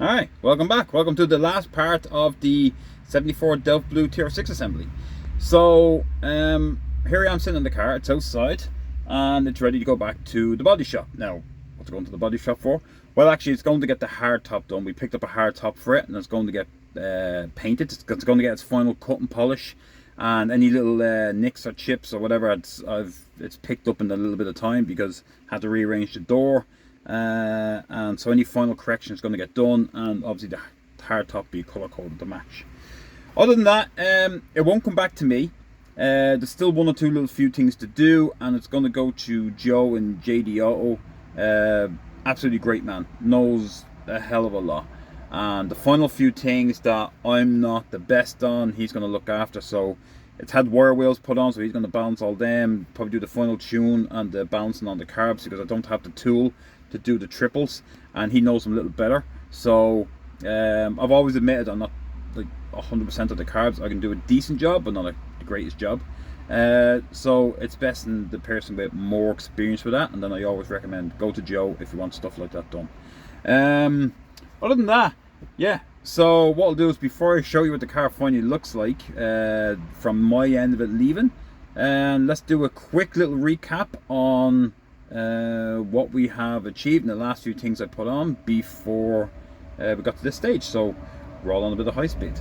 Alright, welcome back. Welcome to the last part of the 74 Delph Blue Tr6 assembly. So, here I am sitting in the car, it's outside, and it's ready to go back to the body shop. Now, what's it going to the body shop for? Well, actually, it's going to get the hard top done. We picked up a hard top for it, and it's going to get painted. It's going to get its final cut and polish, and any little nicks or chips or whatever it's picked up in a little bit of time because I had to rearrange the door. And so any final correction is going to get done, and obviously the hard top be color coded to match. Other than that, it won't come back to me. There's still one or two little few things to do, and it's going to go to Joe and JD Auto. Absolutely great man, knows a hell of a lot, and the final few things that I'm not the best on, he's going to look after. So it's had wire wheels put on, so he's going to balance all them, probably do the final tune and the balancing on the carbs, because I don't have the tool to do the triples, and he knows them a little better. So I've always admitted I'm not like 100% of the carbs. I can do a decent job, but not the greatest job. So it's best in the person with more experience with that, and then I always recommend go to Joe if you want stuff like that done. Other than that, yeah. So what I'll do is, before I show you what the car finally looks like from my end of it leaving, and let's do a quick little recap on what we have achieved in the last few things I put on before we got to this stage. So roll on a bit of high speed.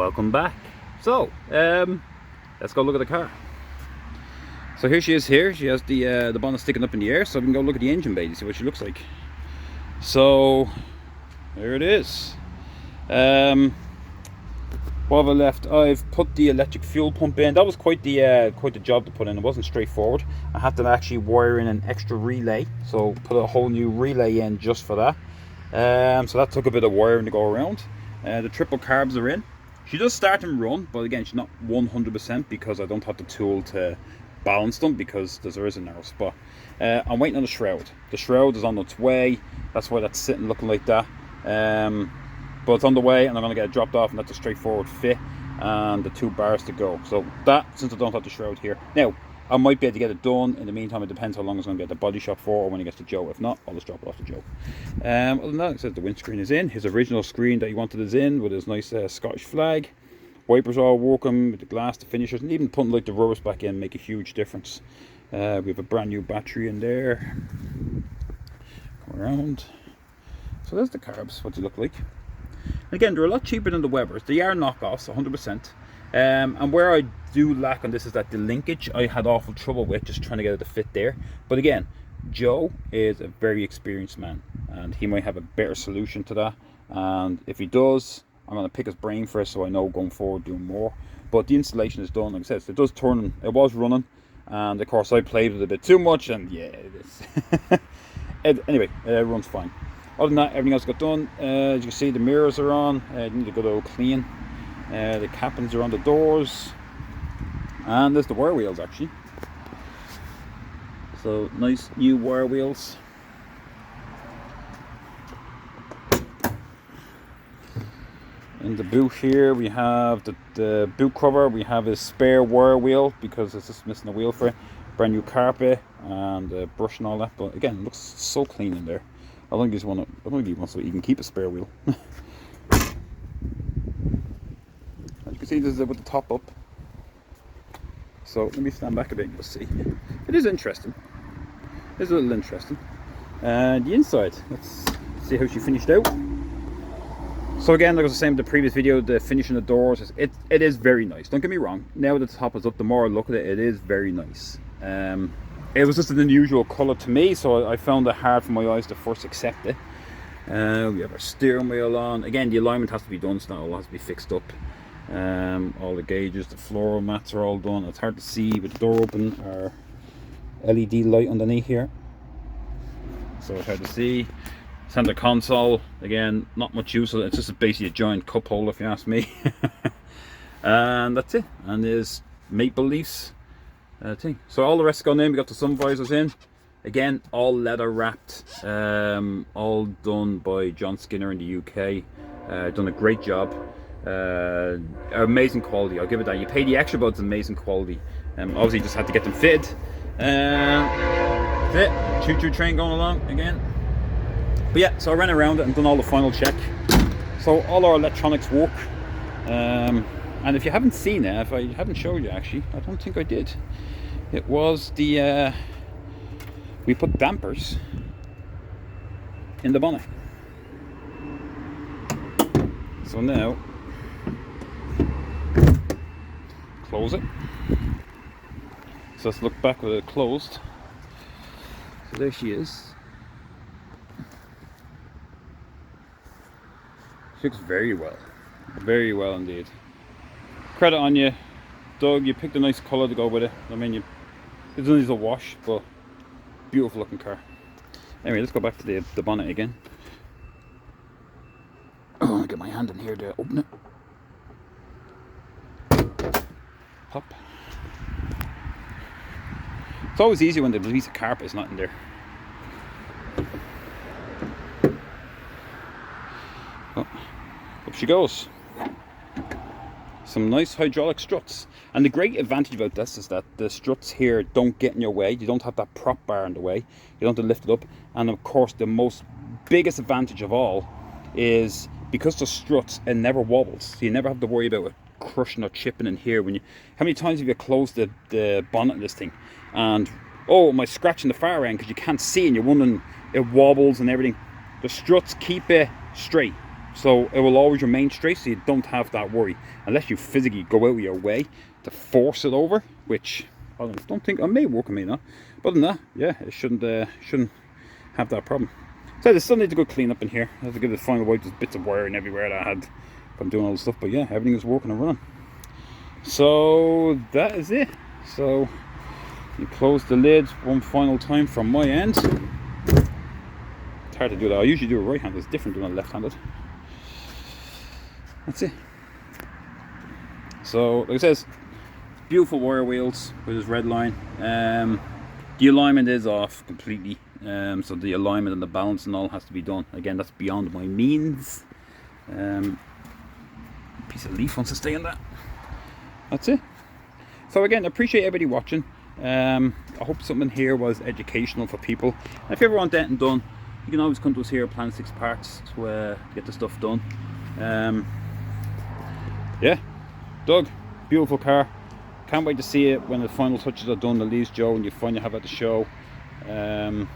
Welcome back. So, let's go look at the car. So here she is here. She has the bonnet sticking up in the air, so we can go look at the engine bay to see what she looks like. So, there it is. What have I left? I've put the electric fuel pump in. That was quite the job to put in. It wasn't straightforward. I had to actually wire in an extra relay, so put a whole new relay in just for that. So that took a bit of wiring to go around. The triple carbs are in. She does start and run, but again, she's not 100% because I don't have the tool to balance them because there is a narrow spot. I'm waiting on the shroud. The shroud is on its way. That's why that's sitting looking like that. But it's on the way, and I'm going to get it dropped off, and that's a straightforward fit and the 2 bars to go. So that, since I don't have the shroud here. Now, I might be able to get it done. In the meantime, it depends how long it's going to be at the body shop for, or when it gets to Joe. If not, I'll just drop it off to Joe. Other than that, it says the windscreen is in. His original screen that he wanted is in, with his nice Scottish flag. Wipers all working, with the glass, the finishers, and even putting like the rubbers back in make a huge difference. We have a brand new battery in there. Come around. So there's the carbs, what they look like. Again, they're a lot cheaper than the Webers. They are knockoffs, 100%. And where I do lack on this is that the linkage I had awful trouble with, just trying to get it to fit there. But again, Joe is a very experienced man, and he might have a better solution to that. And if he does, I'm going to pick his brain first, so I know going forward doing more. But the installation is done. Like I said, it does turn. It was running, and of course I played with it a bit too much, and yeah, it is. Anyway, it runs fine. Other than that, everything else got done. As you can see, the mirrors are on. Need a good old clean. The cappings are on the doors, and there's the wire wheels actually. So nice new wire wheels. In the boot here, we have the boot cover. We have a spare wire wheel because it's just missing a wheel for it. Brand new carpet and brush and all that. But again, it looks so clean in there. I don't think he wants to even keep a spare wheel. As you can see, this is with the top up. So let me stand back a bit and you'll see. It is interesting. It is a little interesting. And the inside, let's see how she finished out. So again, like I was saying in the previous video, the finishing the doors, it is very nice. Don't get me wrong. Now that the top is up, the more I look at it, it is very nice. It was just an unusual colour to me, so I found it hard for my eyes to first accept it. We have our steering wheel on. Again, the alignment has to be done, so that all has to be fixed up. All the gauges, the floor mats are all done. It's hard to see with the door open. Our LED light underneath here, so it's hard to see. Center console, again, not much use of it. It's just basically a giant cup holder, if you ask me. And that's it. And there's Maple Leafs thing. So all the rest gone in. We got the sun visors in. Again, all leather wrapped. All done by John Skinner in the UK. Done a great job. Amazing quality, I'll give it that. You pay the extra, but it's amazing quality. Obviously, just had to get them fitted. That's it. Choo-choo train going along again. But yeah, so I ran around it and done all the final check. So all our electronics work. And if you haven't seen it, if I haven't showed you actually, I don't think I did. It was the we put dampers in the bonnet. So now close it. So let's look back with it closed. So there she is. She looks very well indeed. Credit on you, Doug. You picked a nice colour to go with it. I mean, it needs a wash, but beautiful looking car. Anyway, let's go back to the bonnet again. Oh, I'll get my hand in here to open it. Pop. It's always easier when the piece of carpet is not in there. Oh, up she goes. Some nice hydraulic struts. And the great advantage about this is that the struts here don't get in your way. You don't have that prop bar in the way. You don't have to lift it up. And of course, the biggest advantage of all is because the struts, it never wobbles. So you never have to worry about it crushing or chipping in here. How many times have you closed the bonnet of this thing and oh, am I scratching the far end because you can't see and you're wondering it wobbles and everything. The struts keep it straight. so it will always remain straight, so you don't have that worry, unless you physically go out of your way to force it over, which I don't think, it may work, it may not, but other than that, yeah, it shouldn't have that problem. So there's still need to go clean up in here. I have to give it a final wipe. There's bits of wiring everywhere that I had from doing all the stuff, but yeah, everything is working and running. So that is it. So you close the lids one final time from my end. It's hard to do that. I usually do it right-handed. It's different doing it left-handed. That's it. So like I says, beautiful wire wheels with this red line. The alignment is off completely, so the alignment and the balance and all has to be done. Again, that's beyond my means. Piece of leaf wants to stay in that. That's it. So again, I appreciate everybody watching. I hope something here was educational for people. And if you ever want anything done, you can always come to us here at Planet 6 Parts to get the stuff done. Yeah, Doug, beautiful car. Can't wait to see it when the final touches are done, the leaves Joe, and you finally have it at the show. And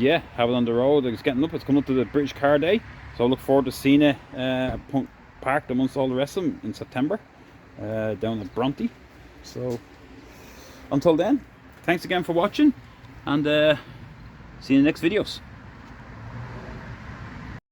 yeah, have it on the road. It's getting up, it's coming up to the British Car Day, so I look forward to seeing it parked amongst all the rest of them in September down at Bronte. So until then, thanks again for watching, and see you in the next videos.